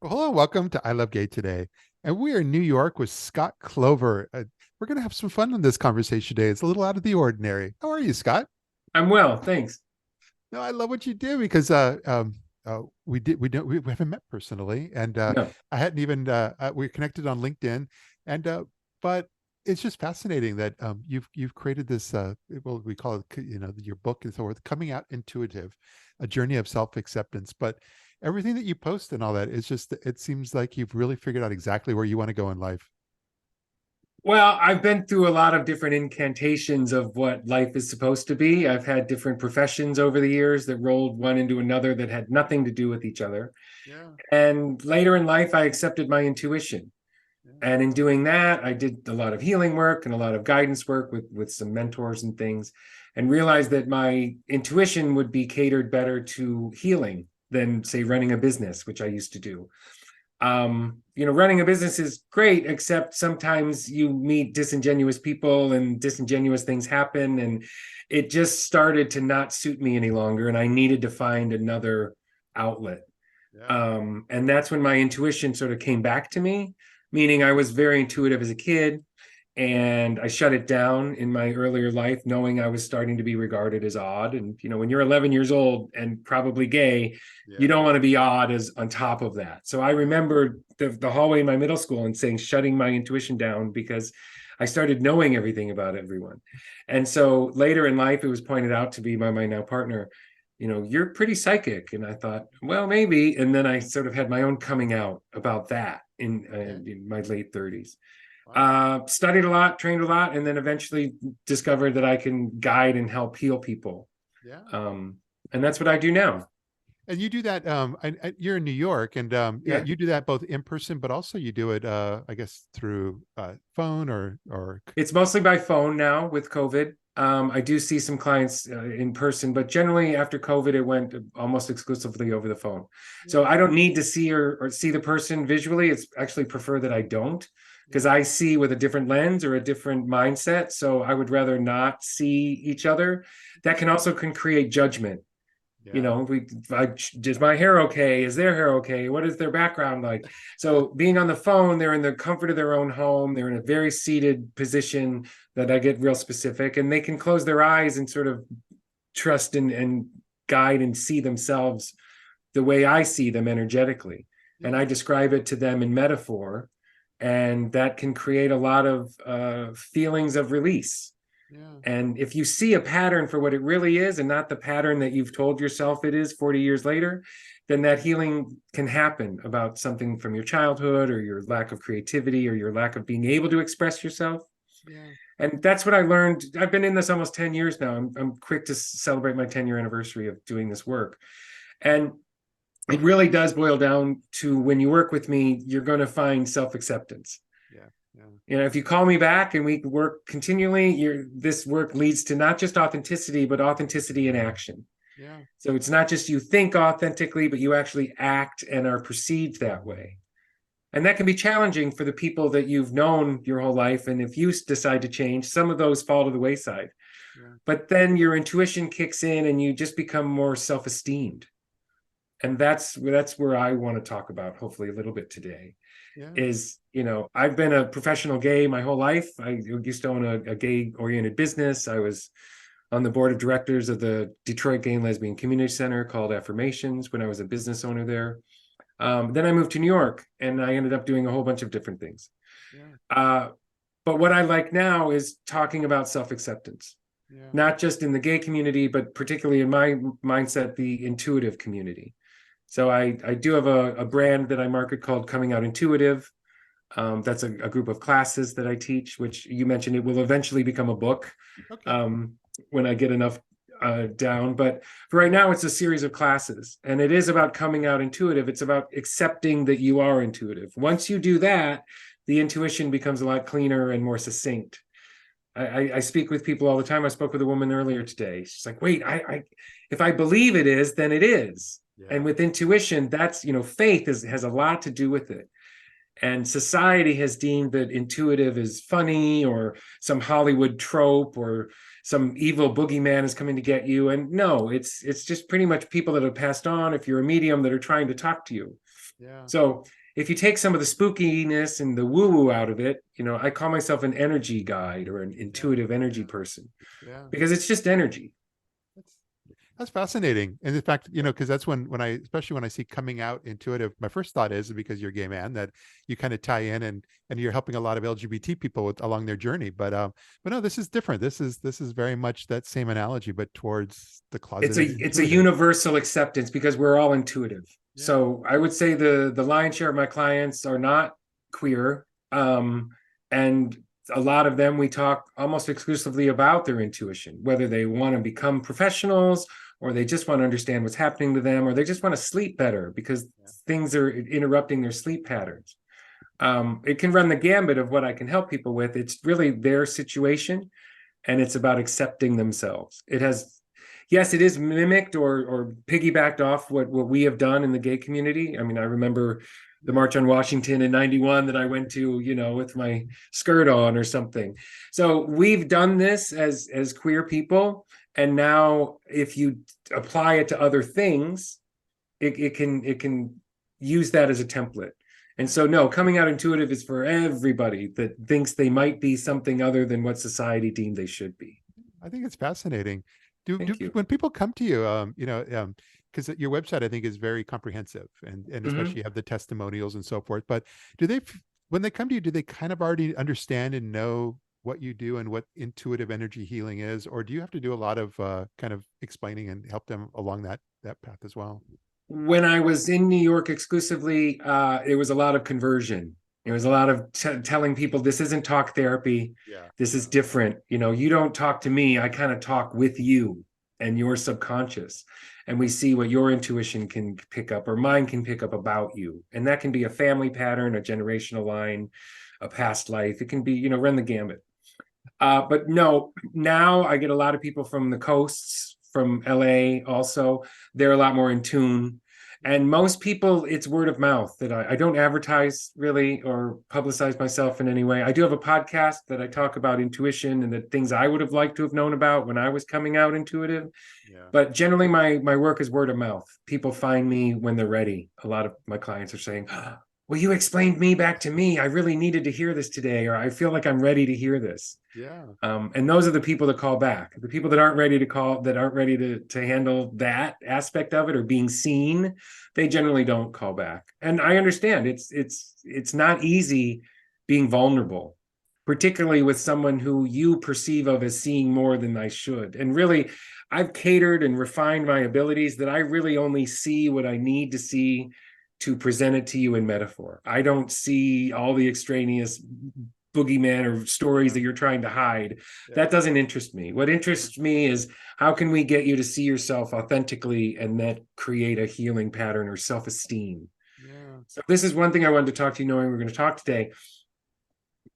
Hello, welcome to I Love Gay today. And we are in New York with Scott Clover. We're going to have some fun in this conversation today. It's a little out of the ordinary. How are you, Scott? I'm well, thanks. No, I love what you do because we haven't met personally, and No. I hadn't even we're connected on LinkedIn, and but it's just fascinating that you've created this well, we call it, your book and so forth, Coming Out Intuitive, a journey of self acceptance. But everything that you post and all that, it's just, it seems like you've really figured out exactly where you want to go in life. Well, I've been through a lot of different incantations of what life is supposed to be. I've had different professions over the years that rolled one into another that had nothing to do with each other. Yeah, And later in life, I accepted my intuition. yeah, And in doing that, I did a lot of healing work and a lot of guidance work with some mentors and things, and realized that my intuition would be catered better to healing than, say, running a business, which I used to do. Running a business is great, except sometimes you meet disingenuous people and disingenuous things happen. And it just started to not suit me any longer. And I needed to find another outlet. yeah. And that's when my intuition sort of came back to me, meaning I was very intuitive as a kid. And I shut it down in my earlier life, knowing I was starting to be regarded as odd. And, when you're 11 years old and probably gay, you Yeah. don't want to be odd as on top of that. So I remember the hallway in my middle school and saying, shutting my intuition down because I started knowing everything about everyone. And so later in life, it was pointed out to me by my now partner, you're pretty psychic. And I thought, well, maybe. And then I sort of had my own coming out about that Okay. in my late 30s. Wow. Studied a lot, trained a lot, and then eventually discovered that I can guide and help heal people. Yeah. Um, and that's what I do now. And you do that, you're in New York, and yeah, Yeah. you do that both in person, but also you do it, I guess, through phone or It's mostly by phone now with COVID. I do see some clients in person, but generally after COVID, it went almost exclusively over the phone. So yeah, I don't need to see or see the person visually. It's actually prefer that I don't, because yeah, I see with a different lens or a different mindset. So I would rather not see each other. That can create judgment. yeah, Is my hair okay? Is their hair okay? What is their background like? So being on the phone, they're in the comfort of their own home. They're in a very seated position that I get real specific, and they can close their eyes and sort of trust and guide and see themselves the way I see them energetically. And I yeah, describe it to them in metaphor, and that can create a lot of feelings of release. yeah, And if you see a pattern for what it really is and not the pattern that you've told yourself it is 40 years later, then that healing can happen about something from your childhood or your lack of creativity or your lack of being able to express yourself. yeah, And that's what I learned. I've been in this almost 10 years now. I'm quick to celebrate my 10-year anniversary of doing this work. And it really does boil down to, when you work with me, you're going to find self acceptance. yeah, yeah, If you call me back and we work continually, this work leads to not just authenticity, but authenticity in action. yeah, So it's not just you think authentically, but you actually act and are perceived that way. And that can be challenging for the people that you've known your whole life. And if you decide to change, some of those fall to the wayside. yeah, But then your intuition kicks in and you just become more self-esteemed. And that's where I want to talk about, hopefully, a little bit today. yeah. Is, I've been a professional gay my whole life. I used to own a gay oriented business. I was on the board of directors of the Detroit Gay and Lesbian Community Center called Affirmations when I was a business owner there. Then I moved to New York and I ended up doing a whole bunch of different things. Yeah, Uh, but what I like now is talking about self acceptance, yeah, not just in the gay community, but particularly in my mindset, the intuitive community. So I do have a brand that I market called Coming Out Intuitive. That's a group of classes that I teach, which you mentioned it will eventually become a book okay, um, when I get enough down. But for right now, it's a series of classes, and it is about coming out intuitive. It's about accepting that you are intuitive. Once you do that, the intuition becomes a lot cleaner and more succinct. I speak with people all the time. I spoke with a woman earlier today. She's like, "Wait, if I believe it is, then it is." And yeah, with intuition, that's, faith has a lot to do with it. And society has deemed that intuitive is funny or some Hollywood trope or some evil boogeyman is coming to get you. And no, it's just pretty much people that have passed on, if you're a medium, that are trying to talk to you. Yeah. So if you take some of the spookiness and the woo-woo out of it, I call myself an energy guide or an Yeah. intuitive energy person Yeah. because it's just energy. That's that's fascinating. And in fact, because that's when I, especially when I see coming out intuitive, my first thought is because you're a gay man that you kind of tie in and you're helping a lot of LGBT people along their journey. But no, this is different. This is very much that same analogy, but towards the It's a closeted it's a intuitive. universal acceptance because we're all intuitive. Yeah. So I would say the lion's share of my clients are not queer. And a lot of them we talk almost exclusively about their intuition, whether they want to become professionals or they just want to understand what's happening to them, or they just want to sleep better because Yeah. things are interrupting their sleep patterns. It can run the gambit of what I can help people with. It's really their situation, and it's about accepting themselves. It has, yes, it is mimicked or piggybacked off what we have done in the gay community. I mean, I remember the March on Washington in '91 that I went to, with my skirt on or something. So we've done this as queer people, and now if you apply it to other things, it can use that as a template. And Yeah. so, no, coming out intuitive is for everybody that thinks they might be something other than what society deemed they should be. I think it's fascinating. Do Thank you. when people come to you, because your website I think is very comprehensive, and especially Mhm. you have the testimonials and so forth. But do they, when they come to you, do they kind of already understand and know what you do and what intuitive energy healing is, or do you have to do a lot of kind of explaining and help them along that path as well? When I was in New York exclusively, it was a lot of conversion. It was a lot of telling people this isn't talk therapy. Yeah. This is Yeah. different. You don't talk to me. I kind of talk with you and your subconscious. And we see what your intuition can pick up or mine can pick up about you. And that can be a family pattern, a generational line, a past life. It can be, run the gamut. But no, now I get a lot of people from the coasts, from LA also. They're a lot more in tune. And most people, it's word of mouth that I don't advertise really or publicize myself in any way. I do have a podcast that I talk about intuition and the things I would have liked to have known about when I was coming out intuitive. Yeah. But generally, my work is word of mouth. People find me when they're ready. A lot of my clients are saying, well, you explained me back to me. I really needed to hear this today, or I feel like I'm ready to hear this. Yeah. And those are the people that call back. The people that aren't ready to call, that aren't ready to handle that aspect of it or being seen, they generally don't call back. And I understand it's not easy being vulnerable, particularly with someone who you perceive of as seeing more than I should. And really, I've catered and refined my abilities that I really only see what I need to see to present it to you in metaphor. I don't see all the extraneous boogeyman or stories Yeah. that you're trying to hide. Yeah. That doesn't interest me. What interests me is how can we get you to see yourself authentically and that create a healing pattern or self-esteem. Yeah. So this is one thing I wanted to talk to you, knowing we're going to talk today.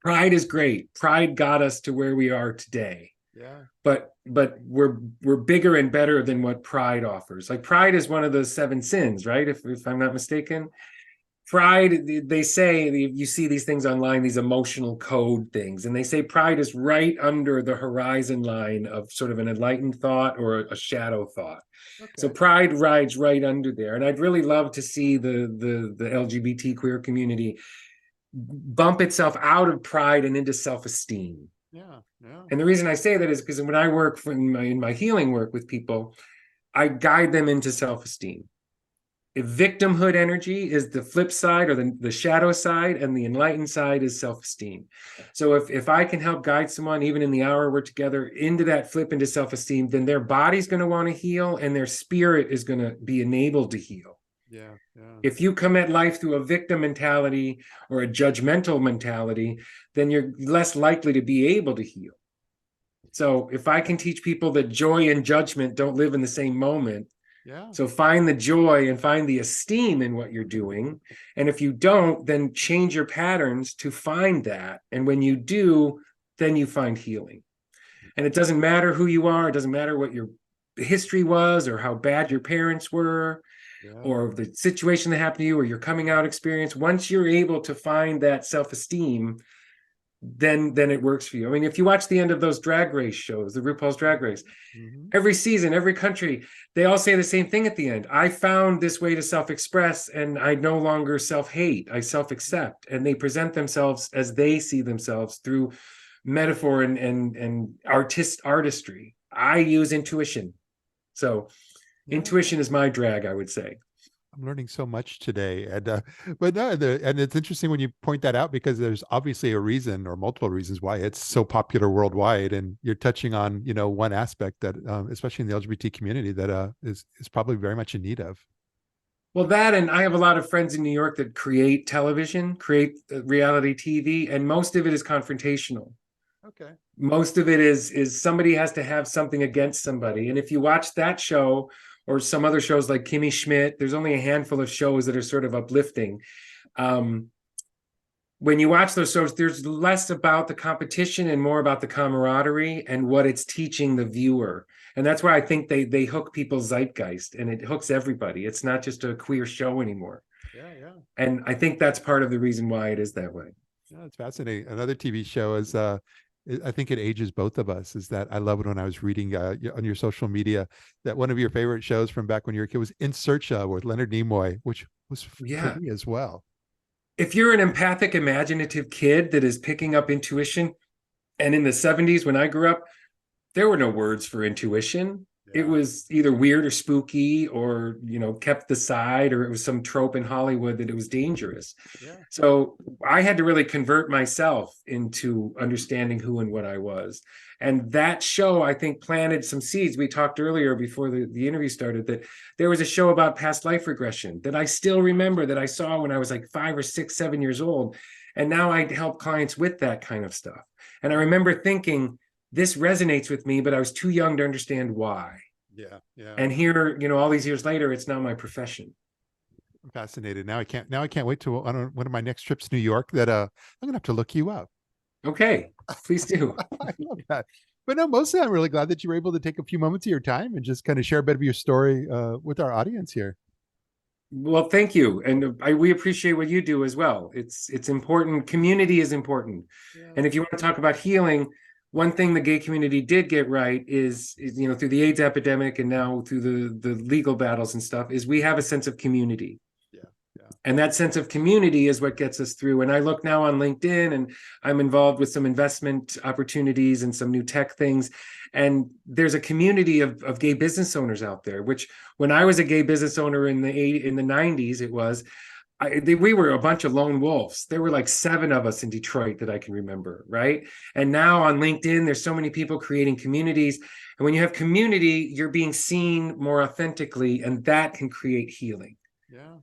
Pride is great. Pride got us to where we are today. Yeah. But we're bigger and better than what pride offers. Like pride is one of the seven sins, right? If I'm not mistaken. Pride, they say, you see these things online, these emotional code things, and they say pride is right under the horizon line of sort of an enlightened thought or a shadow thought. So Okay. pride rides right under there. And I'd really love to see the LGBT queer community bump itself out of pride and into self-esteem. Yeah. Yeah. And the reason I say that is because when I work in my healing work with people, I guide them into self-esteem. If victimhood energy is the flip side or the shadow side, and the enlightened side is self-esteem. So if I can help guide someone, even in the hour we're together, into that flip into self-esteem, then their body's going to want to heal and their spirit is going to be enabled to heal. Yeah. Yeah. If you come at life through a victim mentality or a judgmental mentality, then you're less likely to be able to heal. So if I can teach people that joy and judgment don't live in the same moment, Yeah. so find the joy and find the esteem in what you're doing. And if you don't, then change your patterns to find that. And when you do, then you find healing. And it doesn't matter who you are. It doesn't matter what your history was or how bad your parents were Yeah. or the situation that happened to you or your coming out experience. Once you're able to find that self-esteem, then it works for you. I mean, if you watch the end of those drag race shows, the RuPaul's Drag Race, every season, every country, they all say the same thing at the end. I found this way to self-express, and I no longer self-hate. I self-accept. And they present themselves as they see themselves through metaphor and artistry. I use intuition. So intuition is my drag, I would say. I'm learning so much today, and but no, and it's interesting when you point that out, because there's obviously a reason or multiple reasons why it's so popular worldwide, and you're touching on one aspect that, especially in the LGBT community, that is probably very much in need of. Well, that, and I have a lot of friends in New York that create television, create reality TV, and most of it is confrontational. Okay. Most of it is somebody has to have something against somebody, and if you watch that show or some other shows like Kimmy Schmidt, there's only a handful of shows that are sort of uplifting. When you watch those shows, there's less about the competition and more about the camaraderie and what it's teaching the viewer. And that's why I think they hook people's zeitgeist, and it hooks everybody. It's not just a queer show anymore. Yeah. And I think that's part of the reason why it is that way. Yeah, it's fascinating. Another TV show is I think it ages both of us, is that I love it when I was reading on your social media that one of your favorite shows from back when you were a kid was In Search Of with Leonard Nimoy, which was for me as well. If you're an empathic, imaginative kid that is picking up intuition, and in the 70s when I grew up, there were no words for intuition. It was either weird or spooky, or kept aside, or it was some trope in Hollywood that it was dangerous. So I had to really convert myself into understanding who and what I was. And that show, I think, planted some seeds. We talked earlier before the interview started that there was a show about past life regression that I still remember, that I saw when I was like 5 or 6, 7 years old. And now I help clients with that kind of stuff. And I remember thinking, this resonates with me, but I was too young to understand why. Yeah. And here, all these years later, it's now my profession. I'm fascinated. Now I can't wait to one of my next trips to New York, that I'm gonna have to look you up. Okay, please do. I love that. But no, mostly I'm really glad that you were able to take a few moments of your time and just kind of share a bit of your story with our audience here. Well, thank you. And we appreciate what you do as well. It's important. Community is important. And if you want to talk about healing, one thing the gay community did get right is through the AIDS epidemic and now through the legal battles and stuff, is we have a sense of community. And that sense of community is what gets us through. And I look now on LinkedIn, and I'm involved with some investment opportunities and some new tech things. And there's a community of gay business owners out there, which when I was a gay business owner in the 90s, we were a bunch of lone wolves. There were like 7 of us in Detroit that I can remember, right? And now on LinkedIn, there's so many people creating communities. And when you have community, you're being seen more authentically, and that can create healing.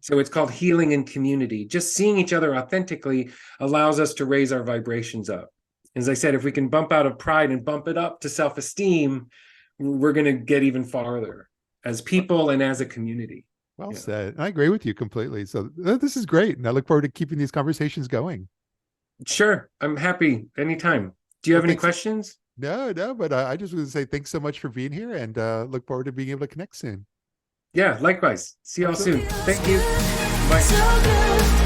So it's called healing in community. Just seeing each other authentically allows us to raise our vibrations up. As I said, if we can bump out of pride and bump it up to self-esteem, we're going to get even farther as people and as a community. Well said. I agree with you completely. So this is great. And I look forward to keeping these conversations going. Sure. I'm happy anytime. Do you have any questions? No, but I just want to say thanks so much for being here, and look forward to being able to connect soon. Yeah, likewise. See y'all soon. Thank you. Bye.